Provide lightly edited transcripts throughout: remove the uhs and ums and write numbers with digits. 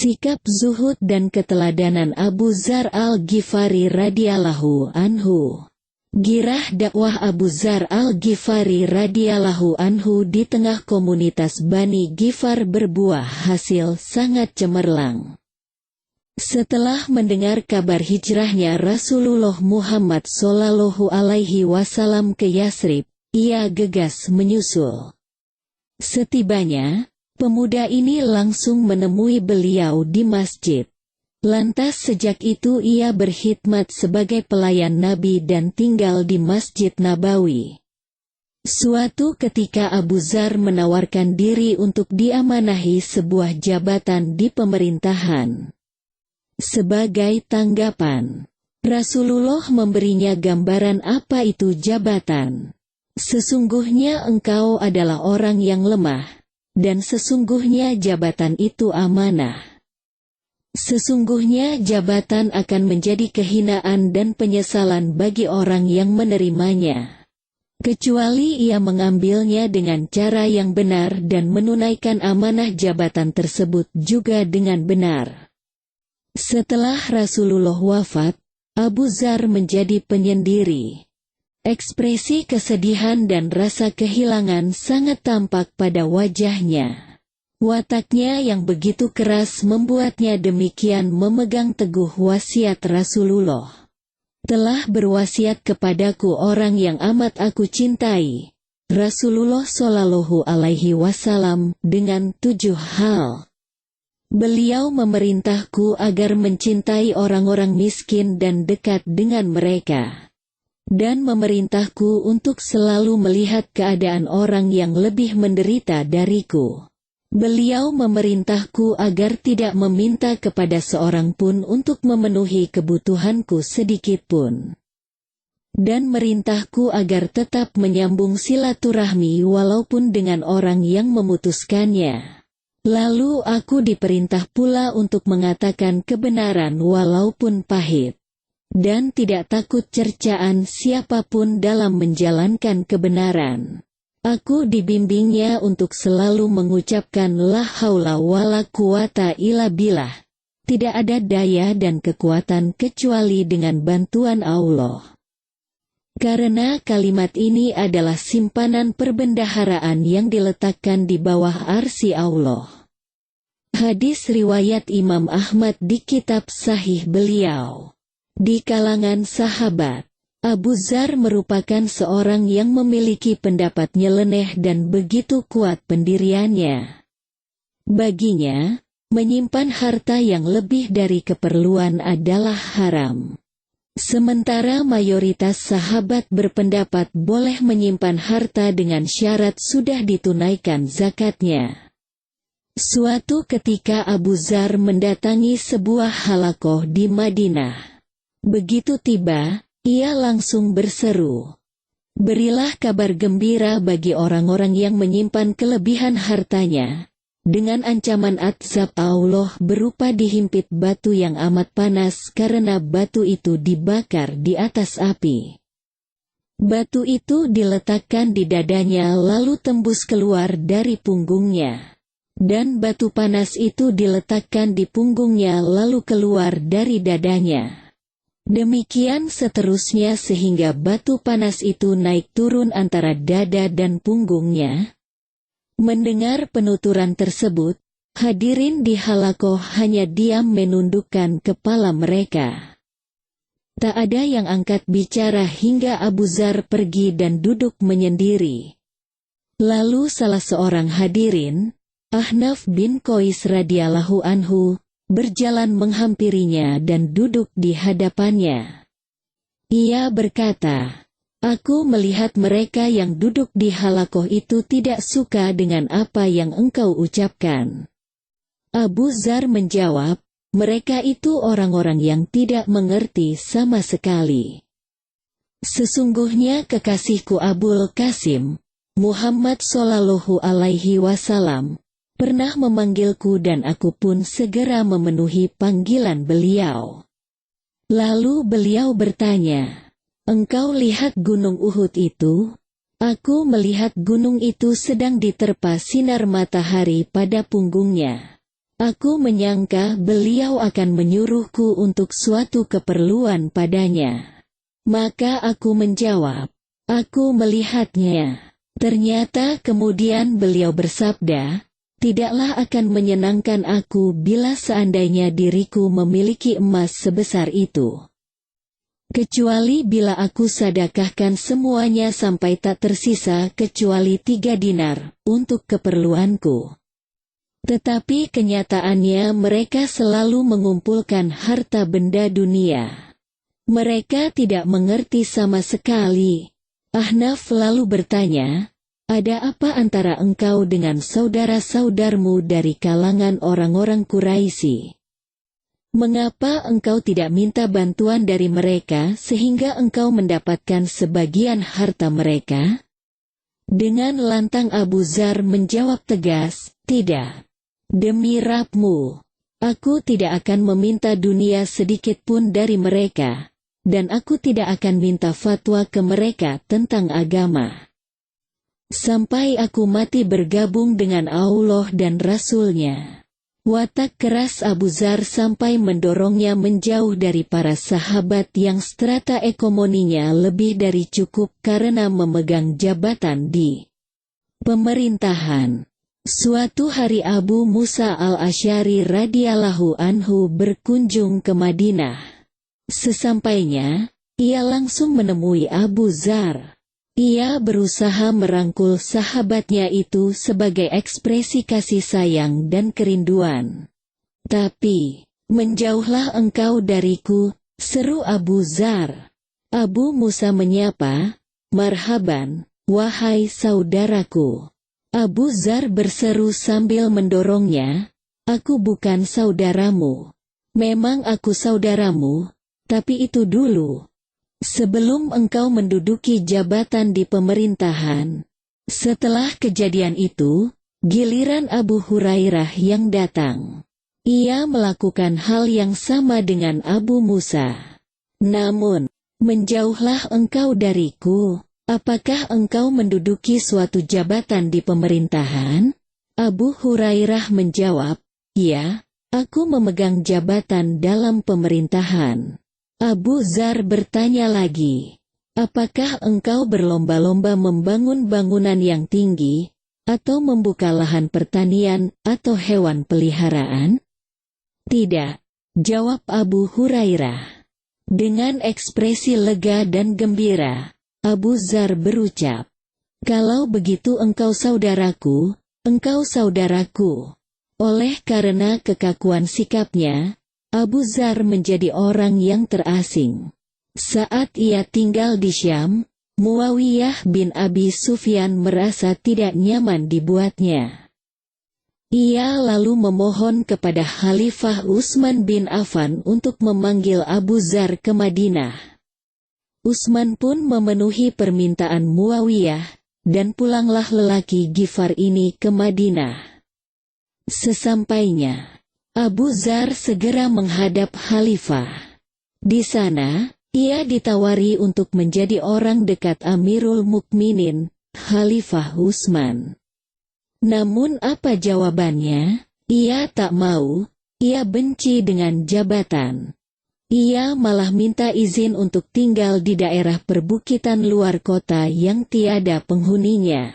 Sikap zuhud dan keteladanan Abu Dzar al-Ghifari radhiyallahu anhu. Girah dakwah Abu Dzar al-Ghifari radhiyallahu anhu di tengah komunitas Bani Ghifar berbuah hasil sangat cemerlang. Setelah mendengar kabar hijrahnya Rasulullah Muhammad Shallallahu Alaihi Wasallam ke Yatsrib, ia gegas menyusul. Setibanya, pemuda ini langsung menemui beliau di masjid. Lantas sejak itu ia berkhidmat sebagai pelayan Nabi dan tinggal di Masjid Nabawi. Suatu ketika Abu Dzar menawarkan diri untuk diamanahi sebuah jabatan di pemerintahan. Sebagai tanggapan, Rasulullah memberinya gambaran apa itu jabatan. Sesungguhnya engkau adalah orang yang lemah, dan sesungguhnya jabatan itu amanah. Sesungguhnya jabatan akan menjadi kehinaan dan penyesalan bagi orang yang menerimanya, kecuali ia mengambilnya dengan cara yang benar dan menunaikan amanah jabatan tersebut juga dengan benar. Setelah Rasulullah wafat, Abu Dzar menjadi penyendiri. Ekspresi kesedihan dan rasa kehilangan sangat tampak pada wajahnya. Wataknya yang begitu keras membuatnya demikian memegang teguh wasiat Rasulullah. Telah berwasiat kepadaku orang yang amat aku cintai, Rasulullah Shallallahu Alaihi Wasallam, dengan 7 hal. Beliau memerintahku agar mencintai orang-orang miskin dan dekat dengan mereka, dan memerintahku untuk selalu melihat keadaan orang yang lebih menderita dariku. Beliau memerintahku agar tidak meminta kepada seorang pun untuk memenuhi kebutuhanku sedikit pun, dan merintahku agar tetap menyambung silaturahmi walaupun dengan orang yang memutuskannya. Lalu aku diperintah pula untuk mengatakan kebenaran walaupun pahit, dan tidak takut cercaan siapapun dalam menjalankan kebenaran. Aku dibimbingnya untuk selalu mengucapkan la haula wala quwata illa billah. Tidak ada daya dan kekuatan kecuali dengan bantuan Allah. Karena kalimat ini adalah simpanan perbendaharaan yang diletakkan di bawah arsy Allah. Hadis riwayat Imam Ahmad di kitab Sahih beliau. Di kalangan sahabat, Abu Dzar merupakan seorang yang memiliki pendapat nyeleneh dan begitu kuat pendiriannya. Baginya, menyimpan harta yang lebih dari keperluan adalah haram. Sementara mayoritas sahabat berpendapat boleh menyimpan harta dengan syarat sudah ditunaikan zakatnya. Suatu ketika Abu Dzar mendatangi sebuah halakoh di Madinah. Begitu tiba, ia langsung berseru, "Berilah kabar gembira bagi orang-orang yang menyimpan kelebihan hartanya," dengan ancaman azab Allah berupa dihimpit batu yang amat panas karena batu itu dibakar di atas api. Batu itu diletakkan di dadanya lalu tembus keluar dari punggungnya, dan batu panas itu diletakkan di punggungnya lalu keluar dari dadanya. Demikian seterusnya sehingga batu panas itu naik turun antara dada dan punggungnya. Mendengar penuturan tersebut, hadirin di halakoh hanya diam menundukkan kepala mereka. Tak ada yang angkat bicara hingga Abu Dzar pergi dan duduk menyendiri. Lalu salah seorang hadirin, Ahnaf bin Qais radhiyallahu anhu, berjalan menghampirinya dan duduk di hadapannya. Ia berkata, "Aku melihat mereka yang duduk di halakoh itu tidak suka dengan apa yang engkau ucapkan." Abu Dzar menjawab, "Mereka itu orang-orang yang tidak mengerti sama sekali. Sesungguhnya kekasihku Abul Qasim, Muhammad Shallallahu Alaihi Wasallam, pernah memanggilku dan aku pun segera memenuhi panggilan beliau." Lalu beliau bertanya, "Engkau lihat gunung Uhud itu?" "Aku melihat gunung itu sedang diterpa sinar matahari pada punggungnya." Aku menyangka beliau akan menyuruhku untuk suatu keperluan padanya. Maka aku menjawab, aku melihatnya. Ternyata kemudian beliau bersabda, tidaklah akan menyenangkan aku bila seandainya diriku memiliki emas sebesar itu. Kecuali bila aku sedekahkan semuanya sampai tak tersisa kecuali 3 dinar untuk keperluanku. Tetapi kenyataannya mereka selalu mengumpulkan harta benda dunia. Mereka tidak mengerti sama sekali. Ahnaf lalu bertanya, ada apa antara engkau dengan saudara-saudarmu dari kalangan orang-orang Quraisy? Mengapa engkau tidak minta bantuan dari mereka sehingga engkau mendapatkan sebagian harta mereka? Dengan lantang Abu Dzar menjawab tegas, tidak. Demi Rabbmu, aku tidak akan meminta dunia sedikit pun dari mereka, dan aku tidak akan minta fatwa ke mereka tentang agama. Sampai aku mati bergabung dengan Allah dan Rasul-Nya. Watak keras Abu Dzar sampai mendorongnya menjauh dari para sahabat yang strata ekonominya lebih dari cukup karena memegang jabatan di pemerintahan. Suatu hari Abu Musa al-Asy'ari radhiyallahu anhu berkunjung ke Madinah. Sesampainya, ia langsung menemui Abu Dzar. Ia berusaha merangkul sahabatnya itu sebagai ekspresi kasih sayang dan kerinduan. Tapi, menjauhlah engkau dariku, seru Abu Dzar. Abu Musa menyapa, marhaban, wahai saudaraku. Abu Dzar berseru sambil mendorongnya, aku bukan saudaramu. Memang aku saudaramu, tapi itu dulu. Sebelum engkau menduduki jabatan di pemerintahan. Setelah kejadian itu, giliran Abu Hurairah yang datang. Ia melakukan hal yang sama dengan Abu Musa. Namun, menjauhlah engkau dariku. Apakah engkau menduduki suatu jabatan di pemerintahan? Abu Hurairah menjawab, ya, aku memegang jabatan dalam pemerintahan. Abu Dzar bertanya lagi, apakah engkau berlomba-lomba membangun bangunan yang tinggi, atau membuka lahan pertanian atau hewan peliharaan? Tidak, jawab Abu Hurairah. Dengan ekspresi lega dan gembira, Abu Dzar berucap, kalau begitu engkau saudaraku, engkau saudaraku. Oleh karena kekakuan sikapnya, Abu Dzar menjadi orang yang terasing. Saat ia tinggal di Syam, Muawiyah bin Abi Sufyan merasa tidak nyaman dibuatnya. Ia lalu memohon kepada Khalifah Utsman bin Affan untuk memanggil Abu Dzar ke Madinah. Utsman pun memenuhi permintaan Muawiyah, dan pulanglah lelaki Ghifar ini ke Madinah. Sesampainya, Abu Dzar segera menghadap Khalifah. Di sana, ia ditawari untuk menjadi orang dekat Amirul Mukminin, Khalifah Utsman. Namun apa jawabannya? Ia tak mau, ia benci dengan jabatan. Ia malah minta izin untuk tinggal di daerah perbukitan luar kota yang tiada penghuninya.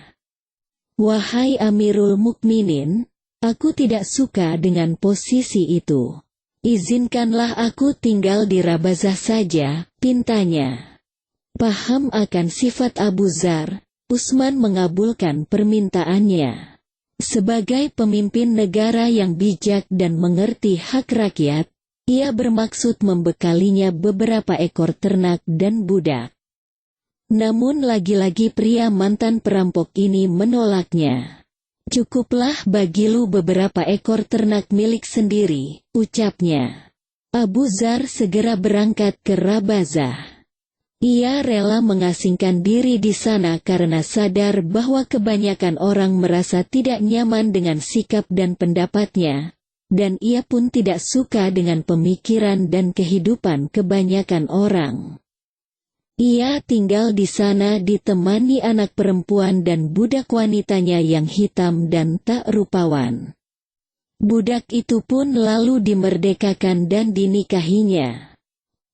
Wahai Amirul Mukminin, aku tidak suka dengan posisi itu. Izinkanlah aku tinggal di Rabazah saja, pintanya. Paham akan sifat Abu Dzar, Utsman mengabulkan permintaannya. Sebagai pemimpin negara yang bijak dan mengerti hak rakyat, ia bermaksud membekalinya beberapa ekor ternak dan budak. Namun lagi-lagi pria mantan perampok ini menolaknya. Cukuplah bagilu beberapa ekor ternak milik sendiri, ucapnya. Abu Dzar segera berangkat ke Rabazah. Ia rela mengasingkan diri di sana karena sadar bahwa kebanyakan orang merasa tidak nyaman dengan sikap dan pendapatnya. Dan ia pun tidak suka dengan pemikiran dan kehidupan kebanyakan orang. Ia tinggal di sana ditemani anak perempuan dan budak wanitanya yang hitam dan tak rupawan. Budak itu pun lalu dimerdekakan dan dinikahinya.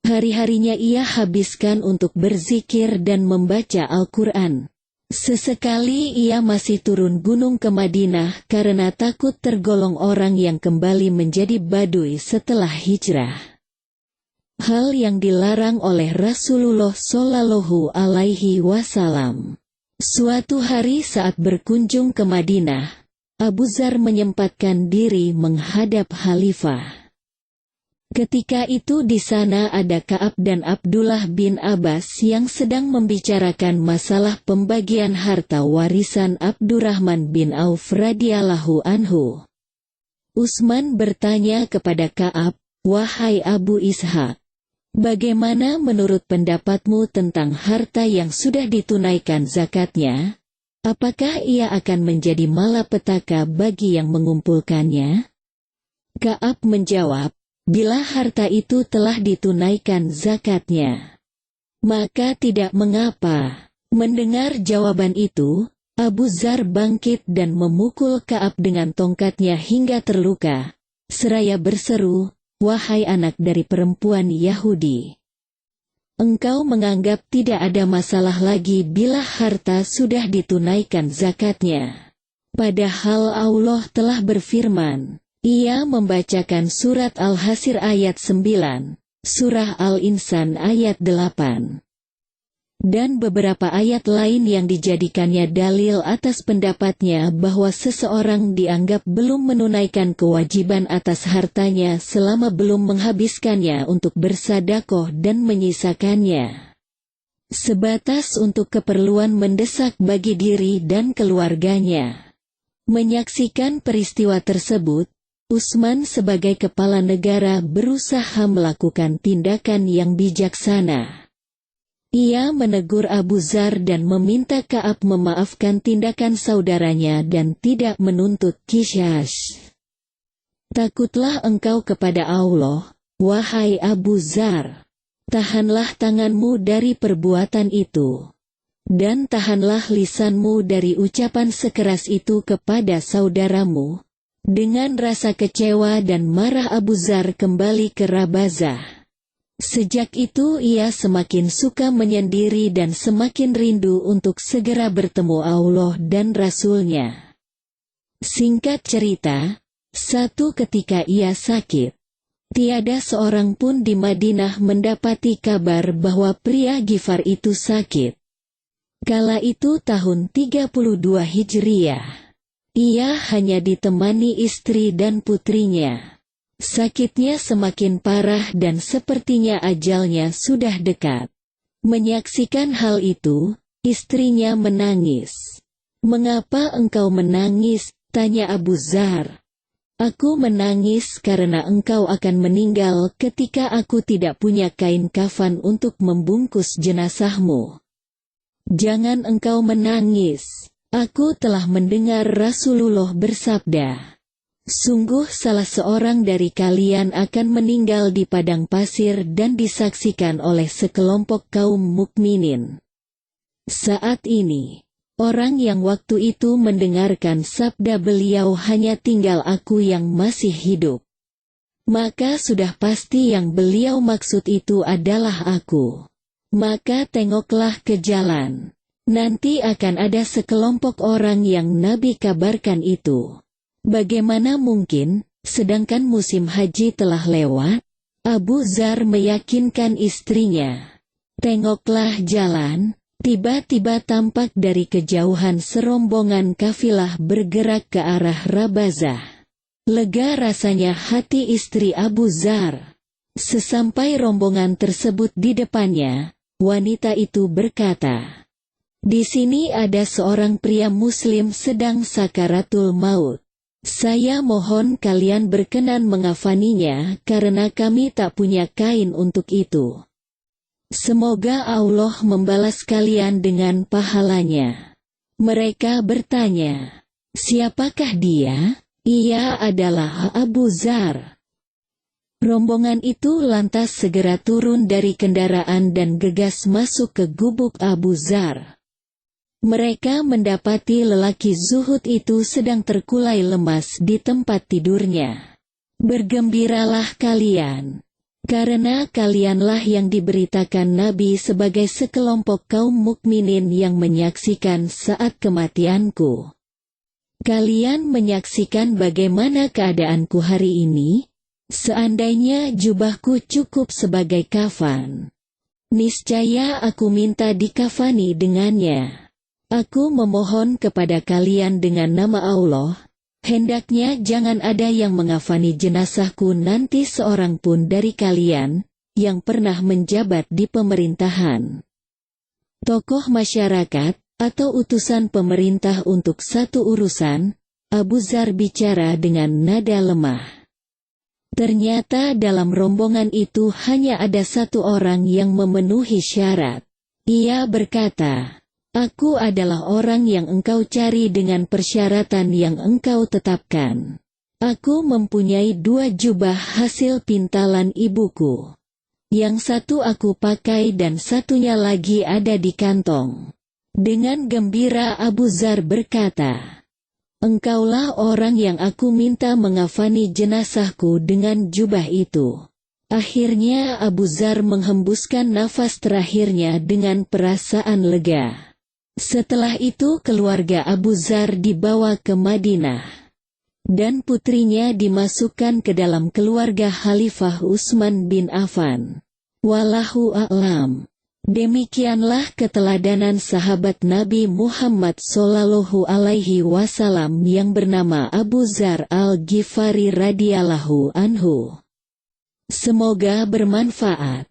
Hari-harinya ia habiskan untuk berzikir dan membaca Al-Quran. Sesekali ia masih turun gunung ke Madinah karena takut tergolong orang yang kembali menjadi Baduy setelah hijrah. Hal yang dilarang oleh Rasulullah Shallallahu Alaihi Wasallam. Suatu hari saat berkunjung ke Madinah, Abu Dzar menyempatkan diri menghadap khalifah. Ketika itu di sana ada Ka'ab dan Abdullah bin Abbas yang sedang membicarakan masalah pembagian harta warisan Abdurrahman bin Auf radhiyallahu anhu. Utsman bertanya kepada Ka'ab, "Wahai Abu Ishaq, bagaimana menurut pendapatmu tentang harta yang sudah ditunaikan zakatnya? Apakah ia akan menjadi malapetaka bagi yang mengumpulkannya?" Ka'ab menjawab, "Bila harta itu telah ditunaikan zakatnya, maka tidak mengapa." Mendengar jawaban itu, Abu Dzar bangkit dan memukul Ka'ab dengan tongkatnya hingga terluka, seraya berseru, "Wahai anak dari perempuan Yahudi, engkau menganggap tidak ada masalah lagi bila harta sudah ditunaikan zakatnya. Padahal Allah telah berfirman." Ia membacakan surat Al-Hasr ayat 9, surah Al-Insan ayat 8. Dan beberapa ayat lain yang dijadikannya dalil atas pendapatnya bahwa seseorang dianggap belum menunaikan kewajiban atas hartanya selama belum menghabiskannya untuk bersedekah dan menyisakannya sebatas untuk keperluan mendesak bagi diri dan keluarganya. Menyaksikan peristiwa tersebut, Utsman sebagai kepala negara berusaha melakukan tindakan yang bijaksana. Ia menegur Abu Dzar dan meminta Ka'ab memaafkan tindakan saudaranya dan tidak menuntut qisas. "Takutlah engkau kepada Allah, wahai Abu Dzar. Tahanlah tanganmu dari perbuatan itu. Dan tahanlah lisanmu dari ucapan sekeras itu kepada saudaramu." Dengan rasa kecewa dan marah Abu Dzar kembali ke Rabazah. Sejak itu ia semakin suka menyendiri dan semakin rindu untuk segera bertemu Allah dan Rasul-Nya. Singkat cerita, satu ketika ia sakit. Tiada seorang pun di Madinah mendapati kabar bahwa pria Ghifar itu sakit. Kala itu tahun 32 Hijriah. Ia hanya ditemani istri dan putrinya. Sakitnya semakin parah dan sepertinya ajalnya sudah dekat. Menyaksikan hal itu, istrinya menangis. "Mengapa engkau menangis?" tanya Abu Dzar. "Aku menangis karena engkau akan meninggal ketika aku tidak punya kain kafan untuk membungkus jenazahmu." "Jangan engkau menangis. Aku telah mendengar Rasulullah bersabda, sungguh salah seorang dari kalian akan meninggal di padang pasir dan disaksikan oleh sekelompok kaum mukminin." Saat ini, orang yang waktu itu mendengarkan sabda beliau hanya tinggal aku yang masih hidup. Maka sudah pasti yang beliau maksud itu adalah aku. Maka tengoklah ke jalan. Nanti akan ada sekelompok orang yang Nabi kabarkan itu. Bagaimana mungkin, sedangkan musim haji telah lewat? Abu Dzar meyakinkan istrinya. Tengoklah jalan, tiba-tiba tampak dari kejauhan serombongan kafilah bergerak ke arah Rabazah. Lega rasanya hati istri Abu Dzar. Sesampai rombongan tersebut di depannya, wanita itu berkata, "Di sini ada seorang pria muslim sedang sakaratul maut. Saya mohon kalian berkenan mengafaninya karena kami tak punya kain untuk itu. Semoga Allah membalas kalian dengan pahalanya." Mereka bertanya, "Siapakah dia?" "Ia adalah Abu Dzar." Rombongan itu lantas segera turun dari kendaraan dan gegas masuk ke gubuk Abu Dzar. Mereka mendapati lelaki zuhud itu sedang terkulai lemas di tempat tidurnya. Bergembiralah kalian, karena kalianlah yang diberitakan Nabi sebagai sekelompok kaum mukminin yang menyaksikan saat kematianku. Kalian menyaksikan bagaimana keadaanku hari ini? Seandainya jubahku cukup sebagai kafan, niscaya aku minta dikafani dengannya. Aku memohon kepada kalian dengan nama Allah, hendaknya jangan ada yang mengafani jenazahku nanti seorang pun dari kalian, yang pernah menjabat di pemerintahan. Tokoh masyarakat, atau utusan pemerintah untuk satu urusan, Abu Dzar bicara dengan nada lemah. Ternyata dalam rombongan itu hanya ada satu orang yang memenuhi syarat. Ia berkata, "Aku adalah orang yang engkau cari dengan persyaratan yang engkau tetapkan. Aku mempunyai 2 jubah hasil pintalan ibuku. Yang satu aku pakai dan satunya lagi ada di kantong." Dengan gembira Abu Dzar berkata, "Engkaulah orang yang aku minta mengafani jenazahku dengan jubah itu." Akhirnya Abu Dzar menghembuskan nafas terakhirnya dengan perasaan lega. Setelah itu keluarga Abu Dzar dibawa ke Madinah, dan putrinya dimasukkan ke dalam keluarga Khalifah Utsman bin Affan. Wallahu a'lam. Demikianlah keteladanan sahabat Nabi Muhammad sallallahu alaihi wasallam yang bernama Abu Dzar al-Ghifari radhiyallahu anhu. Semoga bermanfaat.